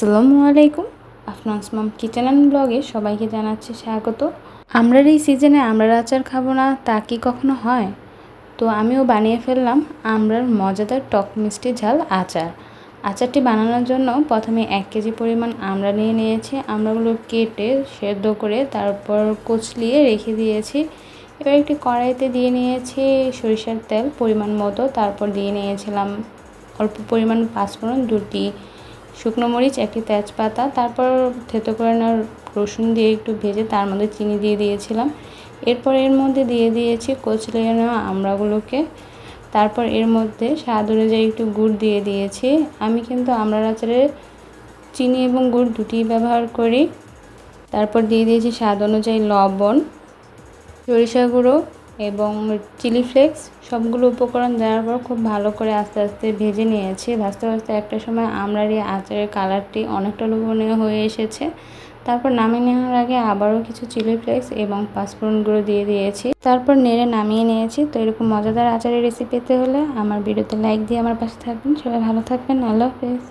আসসালামু আলাইকুম। আফনাস মাম kitchen and ব্লগে সবাইকে জানাচ্ছি স্বাগত। আমরার এই সিজনে আমড়ার আচার খাবো না তা কি কখনো হয়? তো আমিও বানিয়ে ফেললাম আমড়ার মজাদার টক মিষ্টি ঝাল আচার। আচারটি বানানোর জন্য প্রথমে 1 কেজি পরিমাণ আমড়া নিয়ে নিয়েছি। আমড়াগুলো কেটে সেদ্ধ করে তারপর কচলিয়ে রেখে দিয়েছি। এবার একটি কড়াইতে দিয়ে নিয়েছি সরিষার তেল পরিমাণ মতো, তারপর দিয়ে নিয়েছিলাম অল্প পরিমাণ পাঁচফোড়ন, 2টি শুকনো মরিচ, 1টি তেজপাতা, তারপর থেতো করে নেওয়া রসুন দিয়ে একটু ভেজে তার মধ্যে চিনি দিয়ে দিয়েছিলাম। এরপর এর মধ্যে দিয়ে দিয়েছি কচলিয়ে নেওয়া আমড়াগুলোকে। তারপর এর মধ্যে স্বাদ অনুযায়ী একটু গুড় দিয়ে দিয়েছি। আমি কিন্তু আমড়ার আচারে চিনি এবং গুড় দুটিই ব্যবহার করি। তারপর দিয়ে দিয়েছি স্বাদ অনুযায়ী লবণ, সরিষা গুঁড়ো এবং চিলি ফ্লেক্স। সবগুলো উপকরণ দেওয়ার পর খুব ভালো করে আস্তে আস্তে ভেজে নিয়েছি। ভাজতে ভাজতে একটা সময় আমড়ার এই আচারের কালারটি অনেকটা লোভনীয় হয়ে এসেছে। তারপর নামিয়ে নেওয়ার আগে আবারও কিছু চিলি ফ্লেক্স এবং পাঁচফোড়ন গুঁড়ো দিয়ে দিয়েছি। তারপর নেড়ে নামিয়ে নিয়েছি। তো এরকম মজাদার আচারের রেসিপি পেতে হলে আমার ভিডিওতে লাইক দিয়ে আমার পাশে থাকবেন। সবাই ভালো থাকবেন। আল্লাহ হাফেজ।